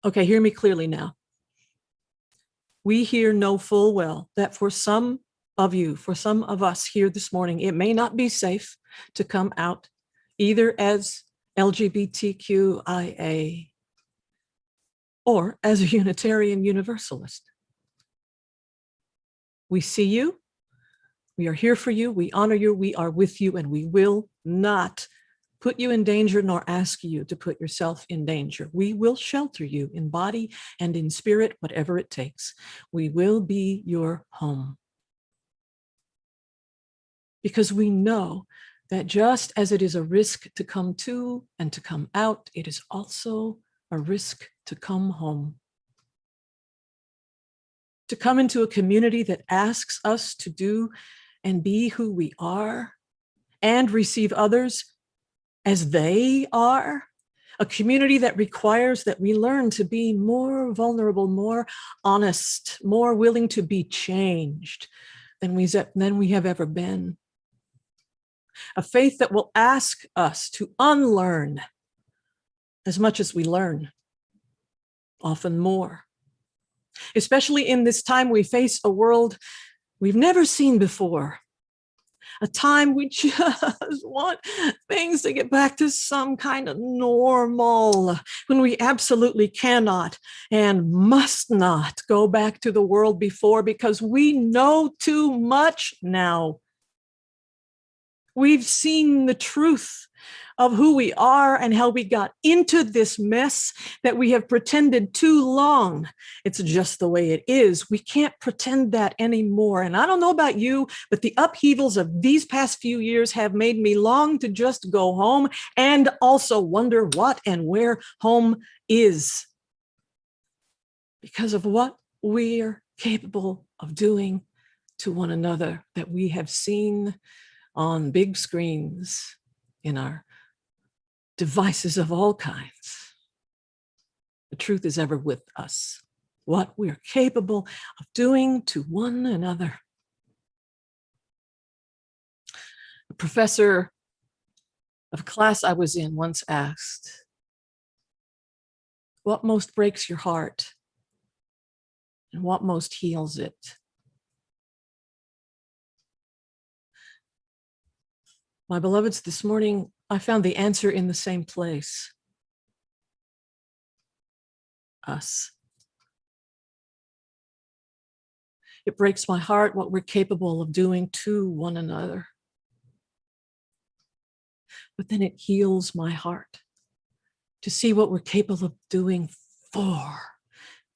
S10: Okay, hear me clearly now. We here know full well that for some of you, for some of us here this morning, it may not be safe to come out either as LGBTQIA or as a Unitarian Universalist. We see you, we are here for you, we honor you, we are with you, and we will not put you in danger nor ask you to put yourself in danger. We will shelter you in body and in spirit, whatever it takes. We will be your home. Because we know that just as it is a risk to come to and to come out, it is also a risk to come home. To come into a community that asks us to do and be who we are and receive others as they are, a community that requires that we learn to be more vulnerable, more honest, more willing to be changed than we have ever been. A faith that will ask us to unlearn as much as we learn, often more. Especially in this time we face a world we've never seen before. A time we just want things to get back to some kind of normal, when we absolutely cannot and must not go back to the world before, because we know too much now. We've seen the truth of who we are and how we got into this mess that we have pretended too long. It's just the way it is. We can't pretend that anymore. And I don't know about you, but the upheavals of these past few years have made me long to just go home and also wonder what and where home is, because of what we're capable of doing to one another that we have seen on big screens in our devices of all kinds. The truth is ever with us, what we're capable of doing to one another. A professor of a class I was in once asked, what most breaks your heart and what most heals it? My beloveds, this morning, I found the answer in the same place. Us. It breaks my heart what we're capable of doing to one another. But then it heals my heart to see what we're capable of doing for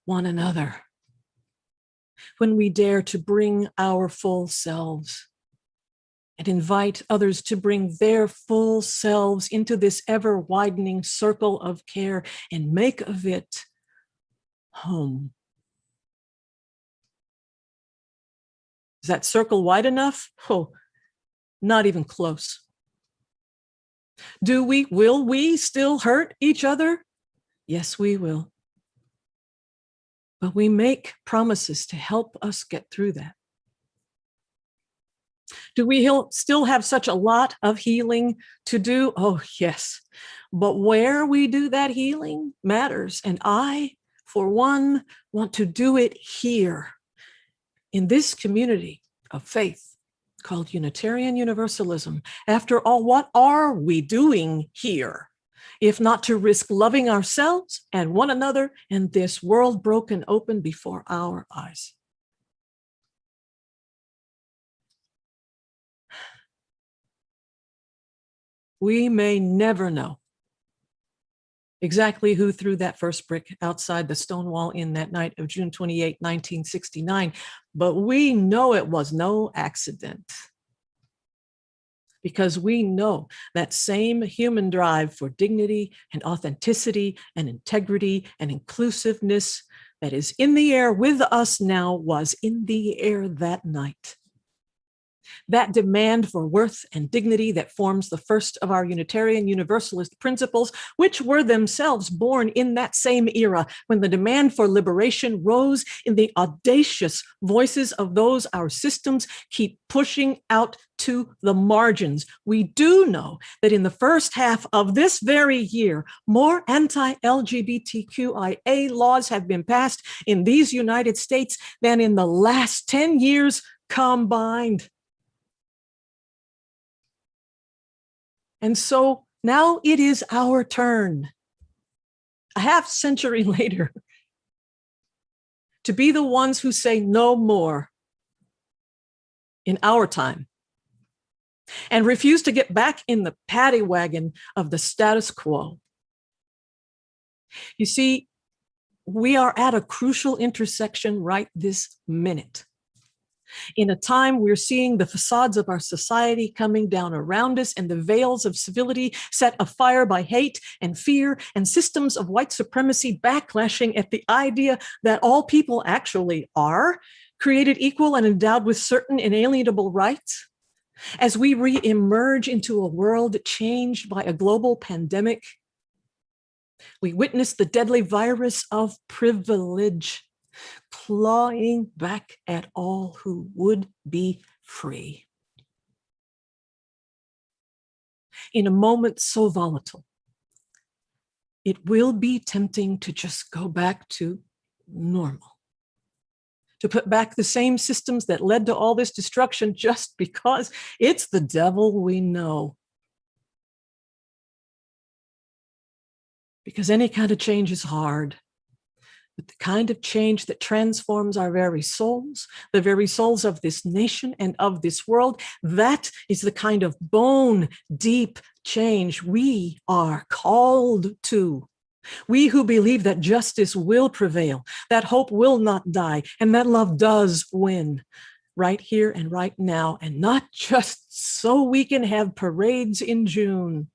S10: one another. When we dare to bring our full selves and invite others to bring their full selves into this ever-widening circle of care and make of it home. Is that circle wide enough? Oh, not even close. Will we still hurt each other? Yes, we will. But we make promises to help us get through that. Do we still have such a lot of healing to do? Oh, yes. But where we do that healing matters. And I, for one, want to do it here in this community of faith called Unitarian Universalism. After all, what are we doing here if not to risk loving ourselves and one another and this world broken open before our eyes? We may never know exactly who threw that first brick outside the stone wall in that night of June 28, 1969, but we know it was no accident, because we know that same human drive for dignity and authenticity and integrity and inclusiveness that is in the air with us now was in the air that night. That demand for worth and dignity that forms the first of our Unitarian Universalist principles, which were themselves born in that same era when the demand for liberation rose in the audacious voices of those our systems keep pushing out to the margins. We do know that in the first half of this very year, more anti-LGBTQIA laws have been passed in these United States than in the last 10 years combined. And so now it is our turn, a half century later, to be the ones who say no more in our time and refuse to get back in the paddy wagon of the status quo. You see, we are at a crucial intersection right this minute. In a time we're seeing the facades of our society coming down around us and the veils of civility set afire by hate and fear and systems of white supremacy backlashing at the idea that all people actually are created equal and endowed with certain inalienable rights. As we re-emerge into a world changed by a global pandemic, we witness the deadly virus of privilege clawing back at all who would be free. In a moment so volatile, it will be tempting to just go back to normal, to put back the same systems that led to all this destruction just because it's the devil we know. Because any kind of change is hard, but the kind of change that transforms our very souls, the very souls of this nation and of this world, that is the kind of bone deep change we are called to. We who believe that justice will prevail, that hope will not die, and that love does win right here and right now, and not just so we can have parades in June.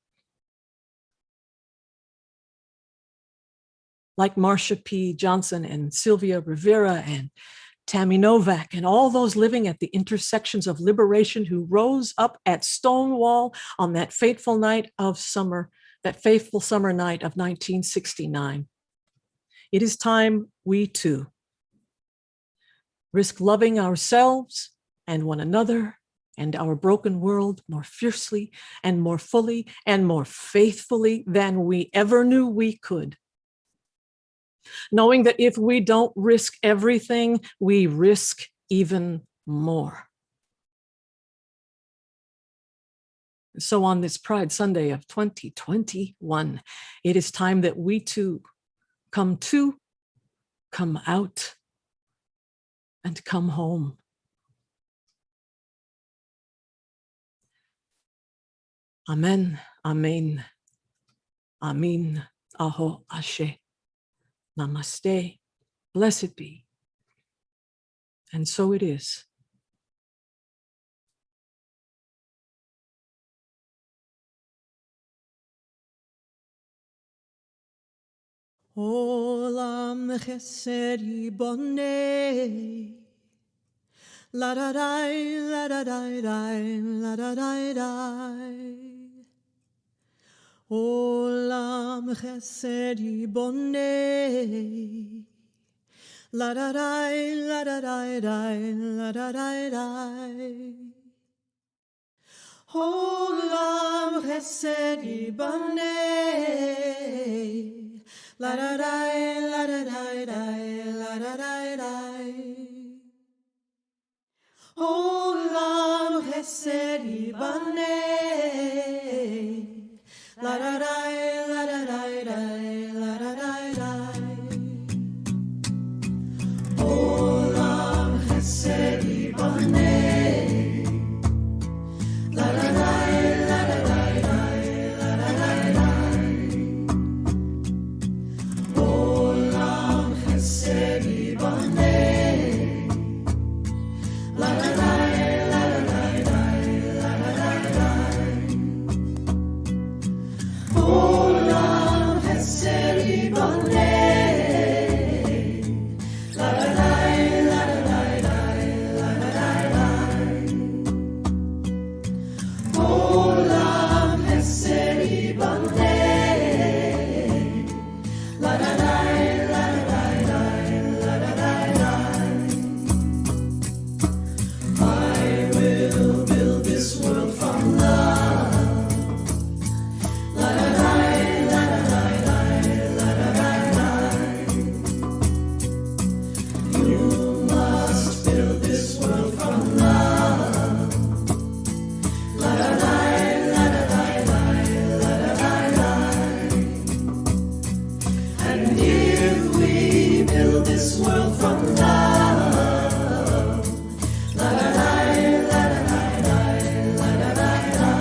S10: Like Marcia P. Johnson and Sylvia Rivera and Tammy Novak and all those living at the intersections of liberation who rose up at Stonewall on that fateful night of summer, that faithful summer night of 1969. It is time we too risk loving ourselves and one another and our broken world more fiercely and more fully and more faithfully than we ever knew we could. Knowing that if we don't risk everything, we risk even more. So on this Pride Sunday of 2021, it is time that we too come out, and come home. Amen, amen, amin, aho, ashe, namaste, blessed be. And so it is. Olam chesed yibonei, la da dai, la da dai dai, la da dai dai. Olam chesed yibonei, la da dai, la da dai dai, la da dai dai. Olam chesed yibonei, la da dai, la da dai dai, la da dai dai. Olam chesed yibanei, la da dai, la da dai dai, la da dai dai. Olam chesed yibanei, la da dai, la da dai dai, la da dai dai. Olam chesed yibanei, la da dai, la da dai dai, la da dai dai. Olam chesed yibanei, la da dai, la da dai dai, la da dai dai. this world from love. La la la la la la la la la.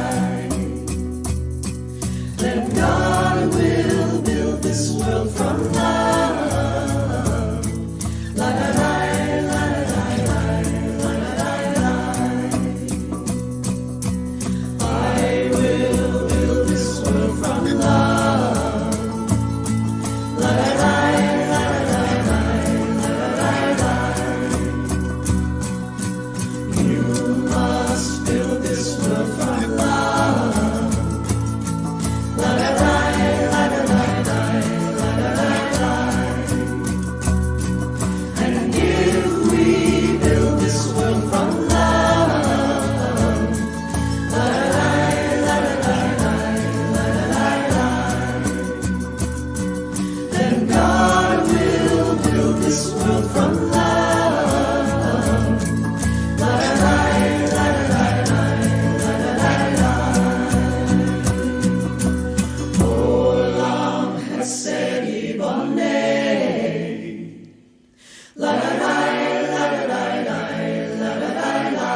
S10: Let God will build this world from love. La la la la la la la la la. I will build this world from love. La la la la la la la la. You must build this world from love. La la la la la la la la. And if we build this world from love, la la la la la la la. Then God will build this world from love. La la la la la la la. Olam Hesed Yiboneh. La la la la la la la la la.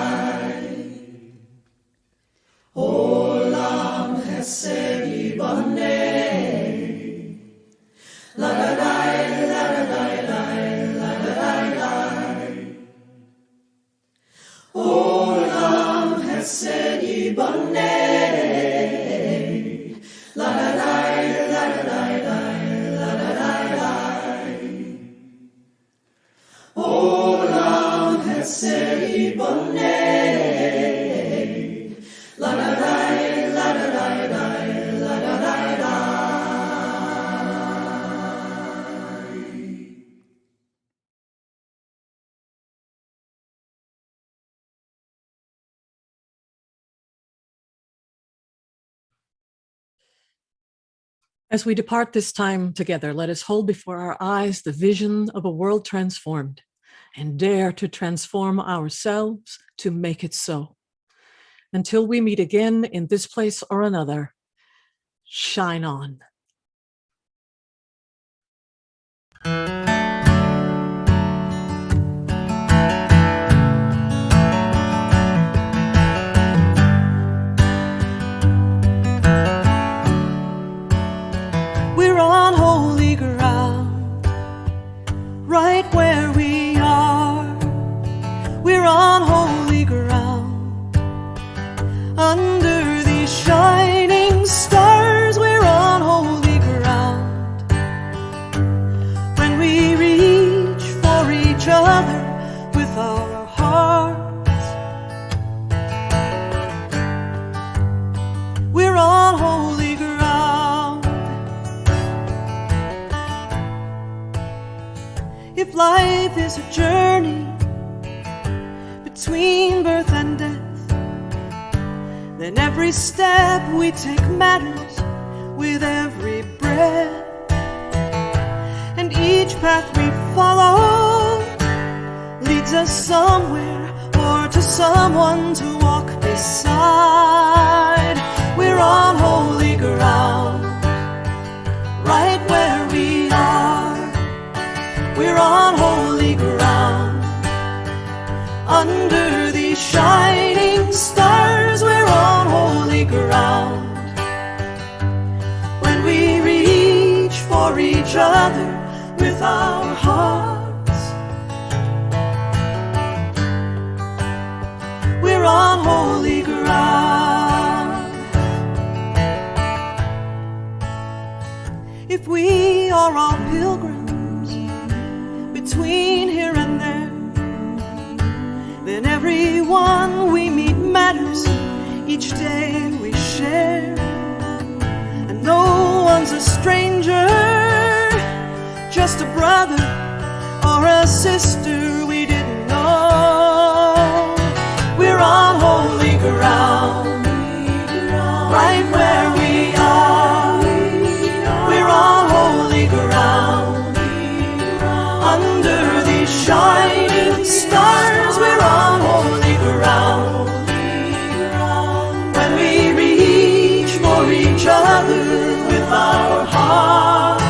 S10: Olam Hesed Yiboneh. La la la la la la la la. Olam Hesed Yiboneh. La la la la la la la la. Olam Hesed Yiboneh. La la la la la la la la la.
S14: As we depart this time together, let us hold before our eyes the vision of a world transformed and dare to transform ourselves to make it so. Until we meet again in this place or another, shine on.
S10: We're on holy ground, right where we are. We're on holy ground, under these shining stars. We're on holy ground, when we reach for each other with our hearts. We're on holy ground. If life is a journey between birth and death, then every step we take matters with every breath. And each path we follow leads us somewhere or to someone to walk beside. We're on holy ground, right where we are. We're on holy ground, under these shining stars. We're on holy ground, when we reach for each other with our hearts. We're on holy ground. If we are all pilgrims between here and there, then everyone we meet matters each day we share. And no one's a stranger, just a brother or a sister we didn't know. We're on holy ground, right where we are. We're on holy ground, under these shining stars. We're on holy ground, when we reach for each other with our hearts.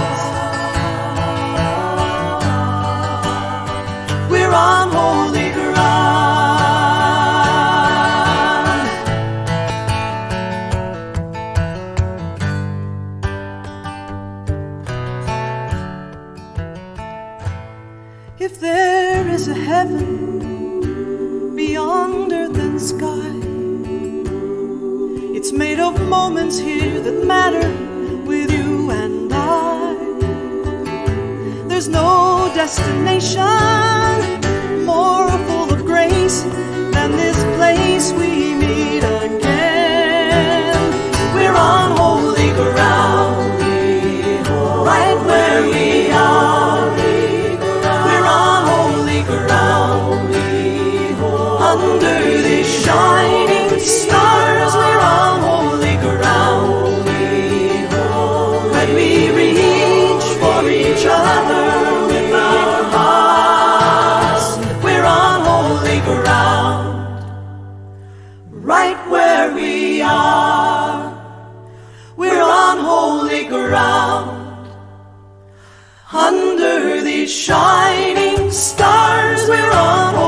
S10: If there is a heaven beyond earth and sky, it's made of moments here that matter with you and I. There's no destination more full of grace than this place we meet again. We're on holy ground, right where we are. We're on holy ground, under these shining stars. We're on holy ground, when we reach for each other with our hearts. We're on holy ground, right where we are. We're on holy ground, under these shining stars. We're on holy ground.